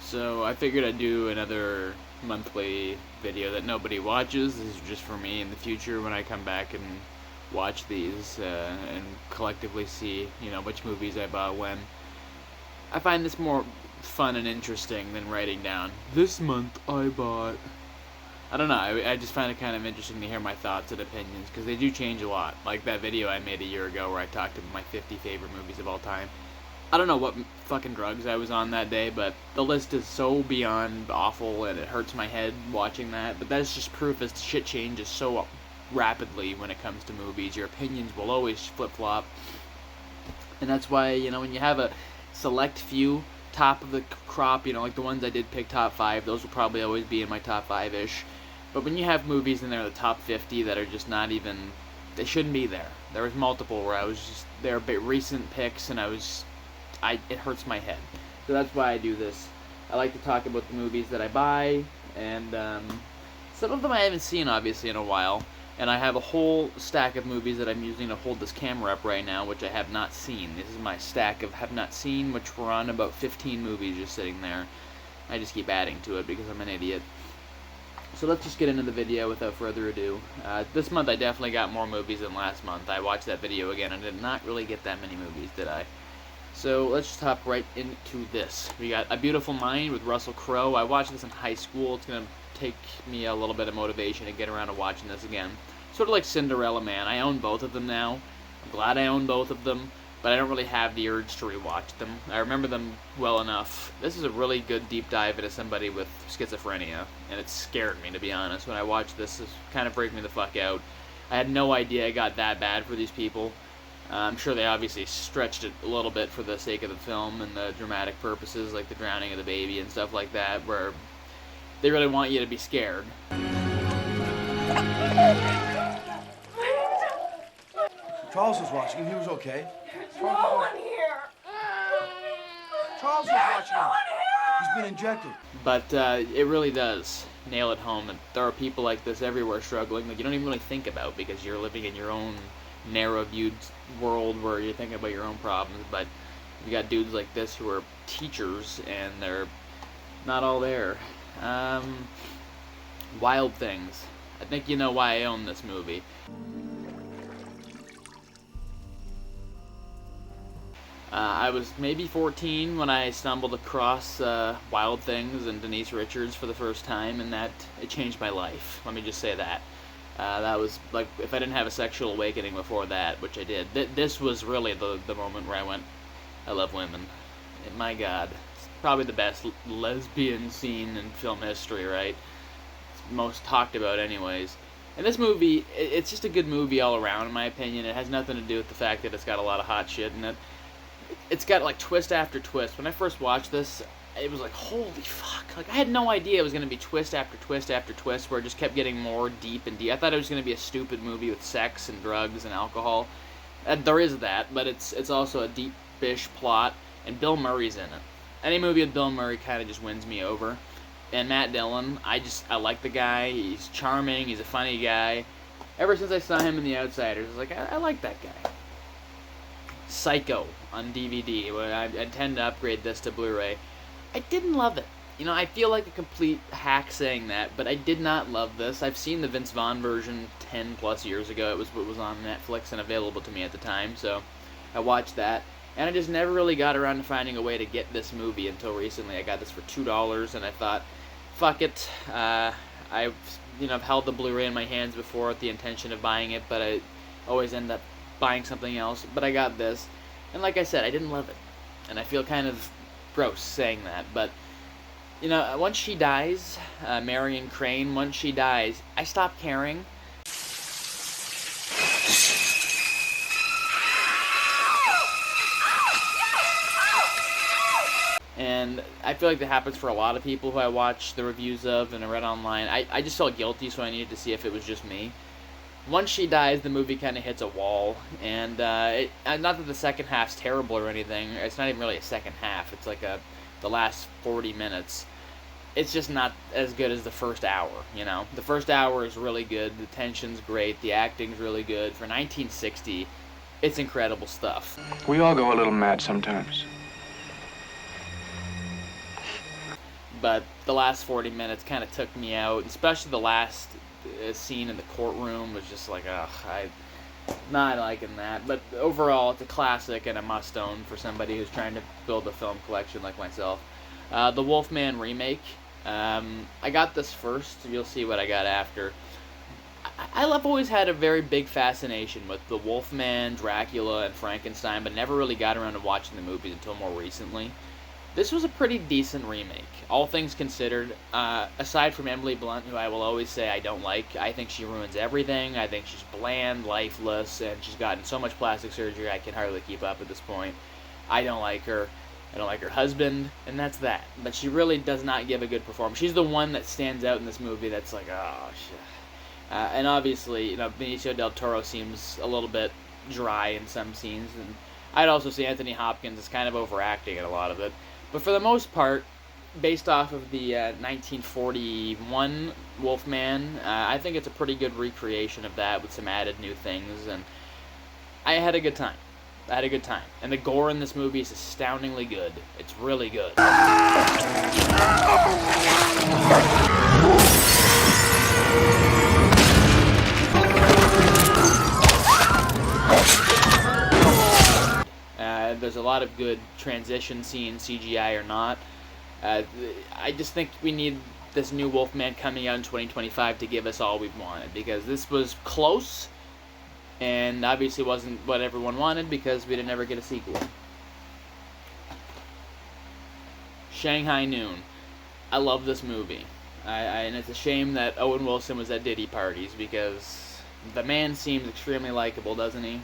So I figured I'd do another monthly video that nobody watches. This is just for me in the future when I come back and watch these and collectively see, which movies I bought when. I find this more fun and interesting than writing down, this month I bought. I don't know, I just find it kind of interesting to hear my thoughts and opinions, because they do change a lot. Like that video I made a year ago where I talked about my 50 favorite movies of all time. I don't know what fucking drugs I was on that day, but the list is so beyond awful and it hurts my head watching that. But that's just proof as shit changes so rapidly when it comes to movies. Your opinions will always flip-flop. And that's why, when you have a select few top of the crop, like the ones I did pick top 5, those will probably always be in my top 5-ish. But when you have movies in there, the top 50 that are just not even, they shouldn't be there. There was multiple where I was just, they're a bit recent picks and it hurts my head. So that's why I do this. I like to talk about the movies that I buy, and some of them I haven't seen, obviously, in a while. And I have a whole stack of movies that I'm using to hold this camera up right now, which I have not seen. This is my stack of have not seen, which we're on about 15 movies just sitting there. I just keep adding to it because I'm an idiot. So let's just get into the video without further ado. This month I definitely got more movies than last month. I watched that video again and did not really get that many movies, did I? So let's just hop right into this. We got A Beautiful Mind with Russell Crowe. I watched this in high school. It's going to take me a little bit of motivation to get around to watching this again. Sort of like Cinderella Man. I own both of them now. I'm glad I own both of them, but I don't really have the urge to rewatch them. I remember them well enough. This is a really good deep dive into somebody with schizophrenia, and it scared me, to be honest. When I watched this, it kind of freaked me the fuck out. I had no idea it got that bad for these people. I'm sure they obviously stretched it a little bit for the sake of the film and the dramatic purposes, like the drowning of the baby and stuff like that, where they really want you to be scared. Charles was watching him. He was okay. There's no one here. Charles was watching him. He's been injected. But it really does nail it home. And there are people like this everywhere struggling that you don't even really think about because you're living in your own narrow-viewed world where you're thinking about your own problems. But you got dudes like this who are teachers and they're not all there. Wild Things. I think you know why I own this movie. I was maybe 14 when I stumbled across Wild Things and Denise Richards for the first time, and it changed my life. Let me just say that. That was, like, if I didn't have a sexual awakening before that, which I did, this was really the moment where I went, I love women. And my God, it's probably the best lesbian scene in film history, right? It's most talked about anyways. And this movie, it's just a good movie all around, in my opinion. It has nothing to do with the fact that it's got a lot of hot shit in it. It's got, like, twist after twist. When I first watched this, it was like, holy fuck. Like, I had no idea it was going to be twist after twist after twist, where it just kept getting more deep and deep. I thought it was going to be a stupid movie with sex and drugs and alcohol. There is that, but it's also a deep-ish plot, and Bill Murray's in it. Any movie with Bill Murray kind of just wins me over. And Matt Dillon, I like the guy. He's charming. He's a funny guy. Ever since I saw him in The Outsiders, I was like, I like that guy. Psycho on DVD. I intend to upgrade this to Blu-ray. I didn't love it. I feel like a complete hack saying that, but I did not love this. I've seen the Vince Vaughn version 10 plus years ago. It was on Netflix and available to me at the time, so I watched that. And I just never really got around to finding a way to get this movie until recently. I got this for $2, and I thought, fuck it. I've held the Blu-ray in my hands before with the intention of buying it, but I always end up buying something else. But I got this, and like I said, I didn't love it. And I feel kind of gross saying that, but, once she dies, Marion Crane, once she dies, I stopped caring. And I feel like that happens for a lot of people who I watch the reviews of and I read online. I just felt guilty, so I needed to see if it was just me. Once she dies, the movie kind of hits a wall. And not that the second half's terrible or anything. It's not even really a second half. It's like the last 40 minutes. It's just not as good as the first hour, The first hour is really good. The tension's great. The acting's really good. For 1960, it's incredible stuff. We all go a little mad sometimes. but the last 40 minutes kind of took me out, especially the last scene in the courtroom was just like, ugh, I not liking that. But overall, it's a classic and a must-own for somebody who's trying to build a film collection like myself. The Wolfman remake. I got this first. You'll see what I got after. I've always had a very big fascination with the Wolfman, Dracula, and Frankenstein, but never really got around to watching the movies until more recently. This was a pretty decent remake, all things considered. Aside from Emily Blunt, who I will always say I don't like, I think she ruins everything. I think she's bland, lifeless, and she's gotten so much plastic surgery I can hardly keep up at this point. I don't like her. I don't like her husband, and that's that. But she really does not give a good performance. She's the one that stands out in this movie that's like, oh, shit. And obviously, you know, Benicio del Toro seems a little bit dry in some scenes, and I'd also say Anthony Hopkins is kind of overacting in a lot of it. But for the most part, based off of the 1941 Wolfman, I think it's a pretty good recreation of that with some added new things, and I had a good time. And the gore in this movie is astoundingly good. It's really good. There's a lot of good transition scenes, CGI or not. I just think we need this new Wolfman coming out in 2025 to give us all we've wanted, because this was close, and obviously wasn't what everyone wanted because we didn't ever get a sequel. Shanghai Noon. I love this movie. And it's a shame that Owen Wilson was at Diddy parties, because the man seems extremely likable, doesn't he?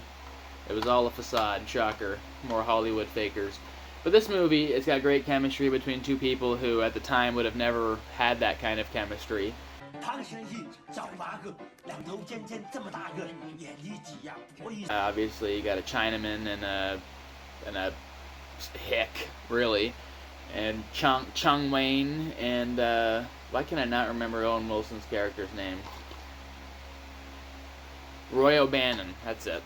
It was all a facade. Shocker. More Hollywood fakers. But this movie, it's got great chemistry between two people who at the time would have never had that kind of chemistry. Obviously, you got a Chinaman and a hick, really, and Chung Wayne, and why can I not remember Owen Wilson's character's name? Roy O'Bannon. That's it.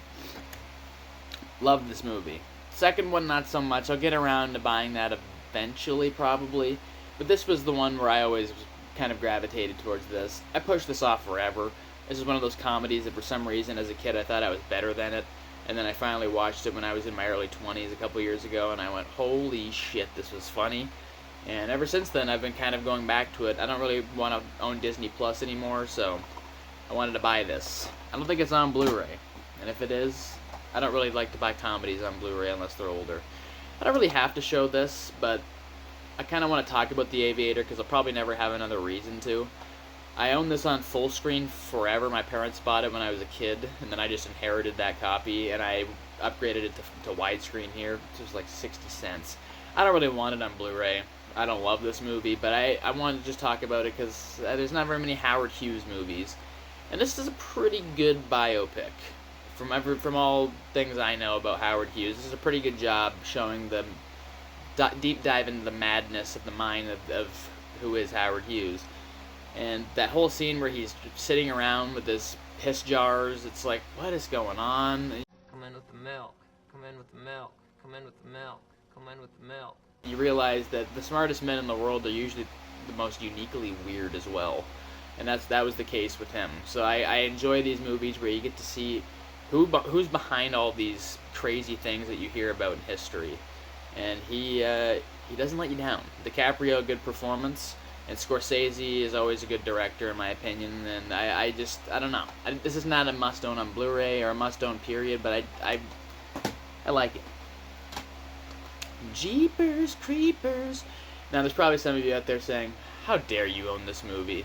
Love this movie. Second one, not so much. I'll get around to buying that eventually, probably. But this was the one where I always kind of gravitated towards this. I pushed this off forever. This is one of those comedies that for some reason as a kid I thought I was better than it. And then I finally watched it when I was in my early 20s a couple years ago, and I went, holy shit, this was funny. And ever since then, I've been kind of going back to it. I don't really want to own Disney Plus anymore, so I wanted to buy this. I don't think it's on Blu-ray. And if it is, I don't really like to buy comedies on Blu-ray unless they're older. I don't really have to show this, but I kind of want to talk about The Aviator because I'll probably never have another reason to. I own this on full screen forever. My parents bought it when I was a kid, and then I just inherited that copy, and I upgraded it to widescreen here, which was like 60 cents. I don't really want it on Blu-ray. I don't love this movie, but I wanted to just talk about it because there's not very many Howard Hughes movies. And this is a pretty good biopic. From all things I know about Howard Hughes, this is a pretty good job showing the deep dive into the madness of the mind of who is Howard Hughes. And that whole scene where he's sitting around with his piss jars, it's like, what is going on? Come in with the milk. Come in with the milk. Come in with the milk. Come in with the milk. You realize that the smartest men in the world are usually the most uniquely weird as well. And that was the case with him. So I enjoy these movies where you get to see who's behind all these crazy things that you hear about in history. And he doesn't let you down. DiCaprio, good performance. And Scorsese is always a good director, in my opinion. And I don't know. This is not a must-own on Blu-ray or a must-own period, but I like it. Jeepers Creepers. Now, there's probably some of you out there saying, how dare you own this movie?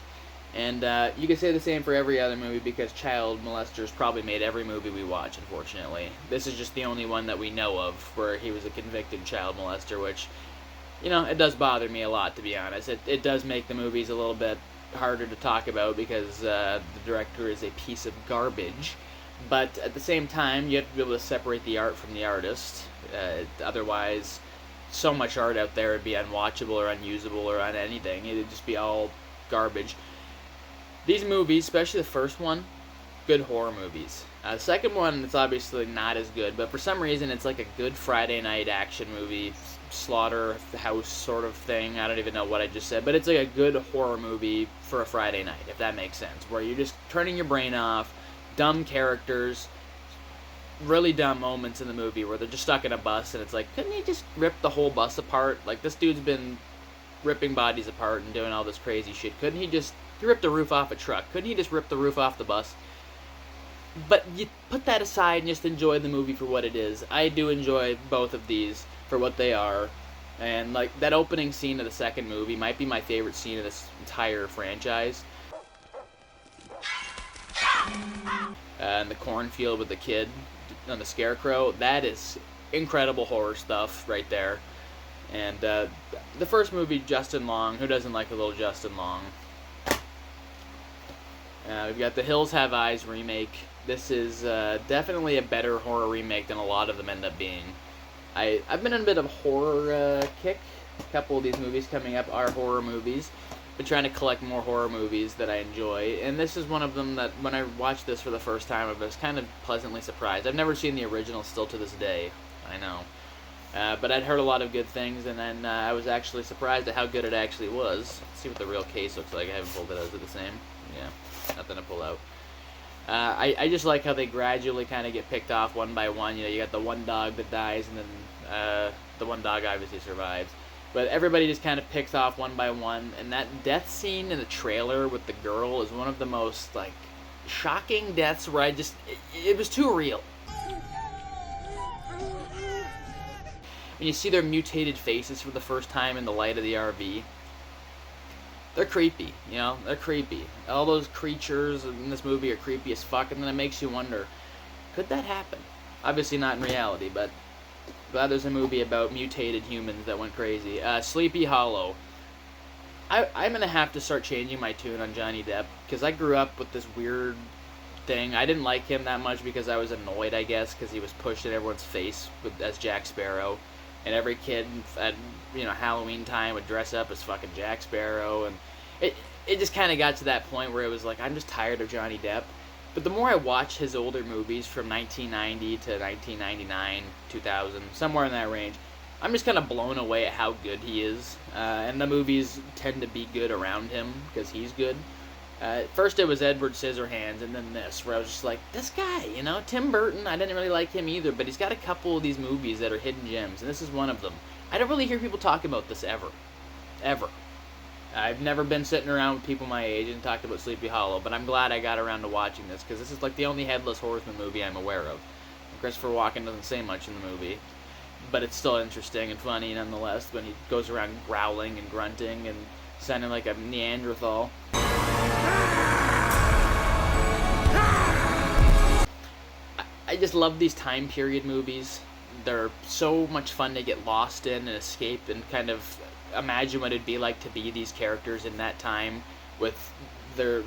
And you can say the same for every other movie because child molesters probably made every movie we watch, unfortunately. This is just the only one that we know of where he was a convicted child molester, which, you know, it does bother me a lot, to be honest. It does make the movies a little bit harder to talk about because the director is a piece of garbage. But at the same time, you have to be able to separate the art from the artist. Otherwise, so much art out there would be unwatchable or unusable or on anything. It'd just be all garbage. These movies, especially the first one, good horror movies. The second one, it's obviously not as good, but for some reason, it's like a good Friday night action movie, slaughterhouse sort of thing. I don't even know what I just said, but it's like a good horror movie for a Friday night, if that makes sense, where you're just turning your brain off, dumb characters, really dumb moments in the movie where they're just stuck in a bus, and it's like, couldn't he just rip the whole bus apart? Like, this dude's been ripping bodies apart and doing all this crazy shit. Couldn't he just... He ripped the roof off a truck. Couldn't he just rip the roof off the bus? But you put that aside and just enjoy the movie for what it is. I do enjoy both of these for what they are. And, like, that opening scene of the second movie might be my favorite scene of this entire franchise. In the cornfield with the kid on the scarecrow. That is incredible horror stuff right there. And the first movie, Justin Long. Who doesn't like a little Justin Long? We've got the Hills Have Eyes remake. This is definitely a better horror remake than a lot of them end up being. I've been in a bit of a horror kick. A couple of these movies coming up are horror movies. Been trying to collect more horror movies that I enjoy, and this is one of them that when I watched this for the first time, I was kind of pleasantly surprised. I've never seen the original still to this day, I know. But I'd heard a lot of good things, and then I was actually surprised at how good it actually was. Let's see what the real case looks like. I haven't pulled it out. Is it the same? Yeah, nothing to pull out. I just like how they gradually kind of get picked off one by one. You know, you got the one dog that dies, and then the one dog obviously survives. But everybody just kind of picks off one by one, and that death scene in the trailer with the girl is one of the most, like, shocking deaths where it was too real. When you see their mutated faces for the first time in the light of the RV, they're creepy, you know, they're creepy. All those creatures in this movie are creepy as fuck, and then it makes you wonder, could that happen? Obviously not in reality, but glad there's a movie about mutated humans that went crazy. Sleepy Hollow. I'm going to have to start changing my tune on Johnny Depp, because I grew up with this weird thing. I didn't like him that much because I was annoyed, I guess, because he was pushed in everyone's face as Jack Sparrow. And every kid at, you know, Halloween time would dress up as fucking Jack Sparrow. And it just kind of got to that point where it was like, I'm just tired of Johnny Depp. But the more I watch his older movies from 1990 to 1999, 2000, somewhere in that range, I'm just kind of blown away at how good he is. And the movies tend to be good around him because he's good. First it was Edward Scissorhands, and then this, where I was just like, this guy, you know, Tim Burton, I didn't really like him either, but he's got a couple of these movies that are hidden gems, and this is one of them. I don't really hear people talk about this ever. Ever. I've never been sitting around with people my age and talked about Sleepy Hollow, but I'm glad I got around to watching this, because this is like the only Headless Horseman movie I'm aware of. Christopher Walken doesn't say much in the movie, but it's still interesting and funny nonetheless when he goes around growling and grunting and sounding like a Neanderthal. I just love these time period movies. They're so much fun to get lost in and escape and kind of imagine what it'd be like to be these characters in that time with their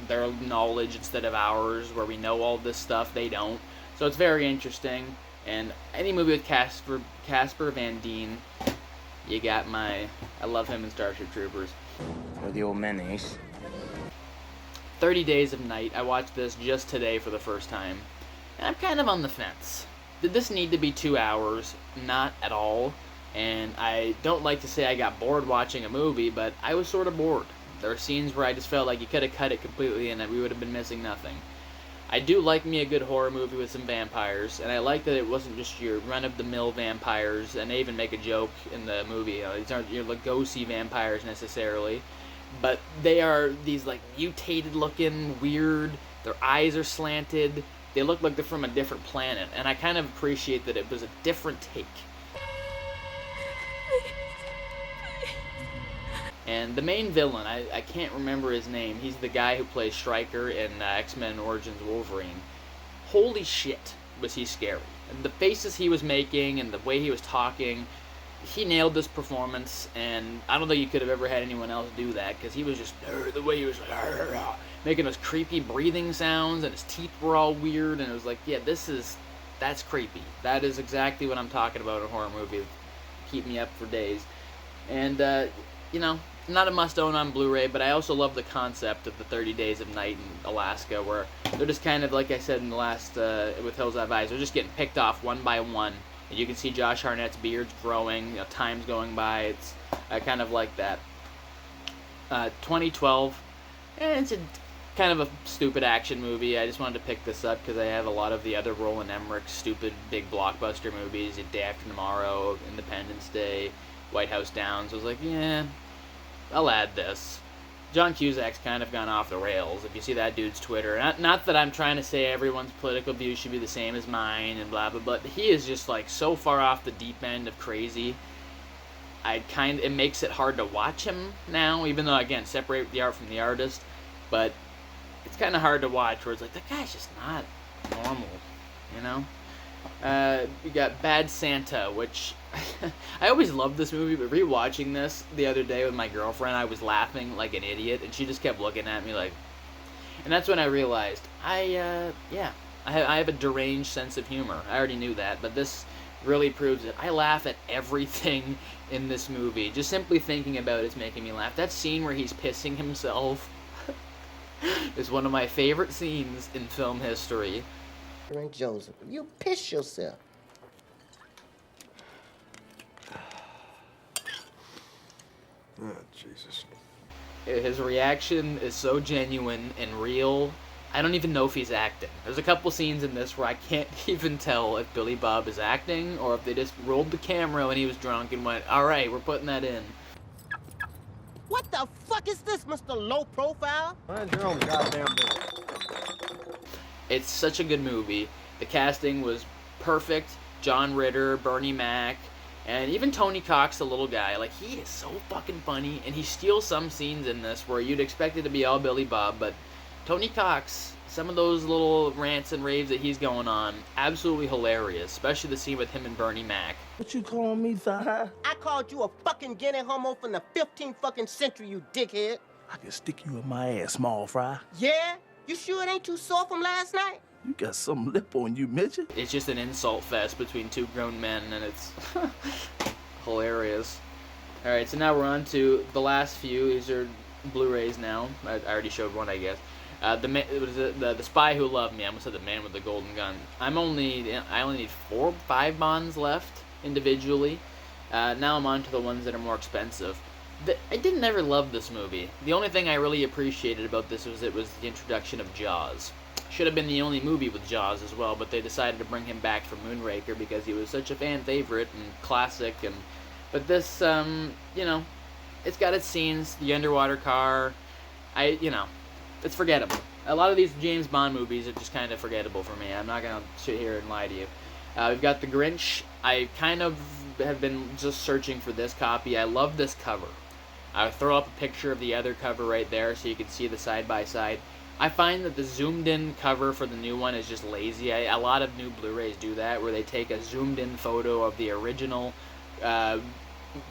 knowledge instead of ours, where we know all this stuff, they don't. So it's very interesting. And any movie with Casper Van Dien, you got I love him in Starship Troopers. Or the old menace. 30 Days of Night. I watched this just today for the first time, and I'm kind of on the fence. Did this need to be 2 hours? Not at all. And I don't like to say I got bored watching a movie, but I was sort of bored. There were scenes where I just felt like you could have cut it completely and that we would have been missing nothing. I do like me a good horror movie with some vampires, and I like that it wasn't just your run-of-the-mill vampires, and they even make a joke in the movie. You know, these aren't your Lugosi vampires necessarily, but they are these like mutated-looking, weird, their eyes are slanted, they look like they're from a different planet, and I kind of appreciate that it was a different take. And the main villain, I can't remember his name. He's the guy who plays Stryker in X-Men Origins Wolverine. Holy shit, was he scary. And the faces he was making and the way he was talking, he nailed this performance, and I don't think you could have ever had anyone else do that, because he was just, the way he was making those creepy breathing sounds, and his teeth were all weird, and it was like, yeah, that's creepy. That is exactly what I'm talking about in a horror movie. Keep me up for days. And, you know, not a must-own on Blu-ray, but I also love the concept of the 30 Days of Night in Alaska, where they're just kind of, like I said in the last, with Hills Have Eyes, they're just getting picked off one by one, and And you can see Josh Hartnett's beard's growing, you know, time's going by. I kind of like that. 2012, it's a kind of a stupid action movie. I just wanted to pick this up because I have a lot of the other Roland Emmerich stupid big blockbuster movies, Day After Tomorrow, Independence Day, White House Down. So I was like, yeah, I'll add this. John Cusack's kind of gone off the rails. If you see that dude's Twitter, not that I'm trying to say everyone's political views should be the same as mine and blah blah blah, but he is just like so far off the deep end of crazy. It makes it hard to watch him now, even though again separate the art from the artist, but it's kind of hard to watch where it's like that guy's just not normal, you know. We got Bad Santa, which I always loved this movie, but rewatching this the other day with my girlfriend, I was laughing like an idiot, and she just kept looking at me like, and that's when I realized I have a deranged sense of humor. I already knew that, but this really proves it. I laugh at everything in this movie. Just simply thinking about it's making me laugh. That scene where he's pissing himself is one of my favorite scenes in film history. Frank Joseph, you piss yourself. Oh, Jesus. His reaction is so genuine and real. I don't even know if he's acting. There's a couple scenes in this where I can't even tell if Billy Bob is acting or if they just rolled the camera when he was drunk and went, all right, we're putting that in. What the fuck is this, Mr. Low Profile? Mind your own goddamn business. It's such a good movie. The casting was perfect. John Ritter, Bernie Mac, and even Tony Cox, the little guy. Like, he is so fucking funny, and he steals some scenes in this where you'd expect it to be all Billy Bob, but Tony Cox, some of those little rants and raves that he's going on, absolutely hilarious, especially the scene with him and Bernie Mac. What you calling me, Zaha? I called you a fucking guinea homo from the 15th fucking century, you dickhead. I can stick you in my ass, small fry. Yeah? You sure it ain't too sore from last night? You got some lip on you, midget. It's just an insult fest between two grown men, and it's hilarious. Alright, so now we're on to the last few. These are Blu-rays now. I already showed one, I guess. The Spy Who Loved Me. I almost said The Man with the Golden Gun. I only need 4 or 5 bonds left individually. Now I'm on to the ones that are more expensive. I didn't ever love this movie. The only thing I really appreciated about this was it was the introduction of Jaws. Should have been the only movie with Jaws as well, but they decided to bring him back for Moonraker because he was such a fan favorite and classic. But this, you know, it's got its scenes. The underwater car, it's forgettable. A lot of these James Bond movies are just kind of forgettable for me. I'm not gonna sit here and lie to you. We've got The Grinch. I kind of have been just searching for this copy. I love this cover. I'll throw up a picture of the other cover right there so you can see the side-by-side. I find that the zoomed-in cover for the new one is just lazy. A lot of new Blu-rays do that, where they take a zoomed-in photo of the original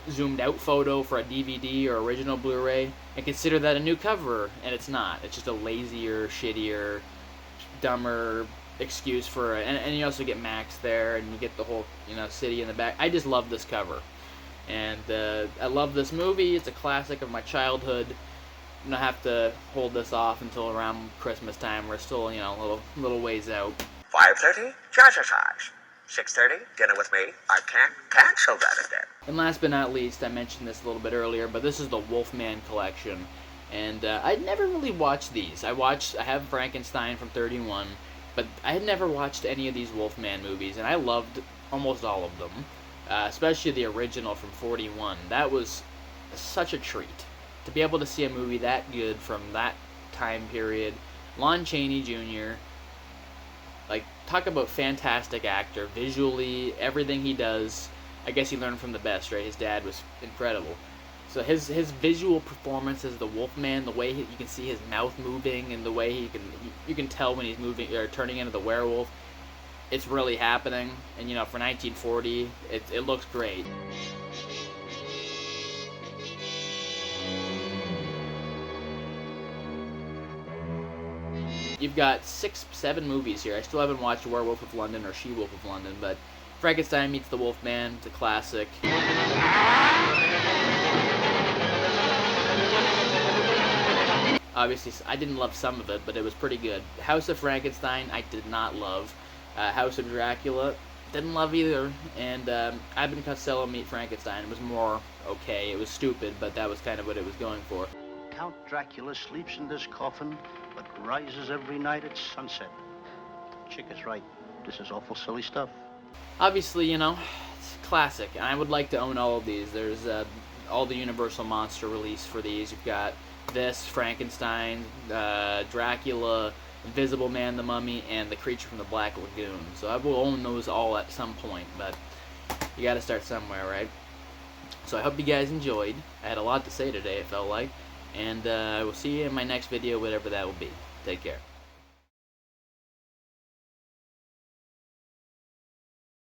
zoomed-out photo for a DVD or original Blu-ray and consider that a new cover, and it's not. It's just a lazier, shittier, dumber excuse for it. And you also get Max there, and you get the whole city in the back. I just love this cover. And I love this movie. It's a classic of my childhood. I'm gonna have to hold this off until around Christmas time. We're still, a little ways out. 5:30, jazzercise. 6:30, dinner with me. I can't cancel that again. And last but not least, I mentioned this a little bit earlier, but this is the Wolfman collection. And I'd never really watched these. I have Frankenstein from 31, but I had never watched any of these Wolfman movies, and I loved almost all of them. Especially the original from 41. That was such a treat. To be able to see a movie that good from that time period. Lon Chaney Jr., talk about fantastic actor. Visually, everything he does, I guess he learned from the best, right? His dad was incredible. So his visual performance as the Wolfman, the way you can see his mouth moving, and the way you can tell when he's moving or turning into the werewolf. It's really happening, and for 1940, it looks great. You've got 6, 7 movies here. I still haven't watched Werewolf of London or She-Wolf of London, but Frankenstein meets the Wolfman, it's a classic. Obviously, I didn't love some of it, but it was pretty good. House of Frankenstein, I did not love. House of Dracula, didn't love either. And Abbott and Costello Meet Frankenstein was more okay. It was stupid, but that was kind of what it was going for. Count Dracula sleeps in this coffin, but rises every night at sunset. Chick is right. This is awful silly stuff. Obviously, you know, it's classic, and I would like to own all of these. There's all the Universal Monster release for these. You've got this, Frankenstein, Dracula, Invisible Man, the Mummy, and The Creature from the Black Lagoon. So I will own those all at some point, but you gotta start somewhere, right? So I hope you guys enjoyed. I had a lot to say today, it felt like. And I will see you in my next video, whatever that will be. Take care.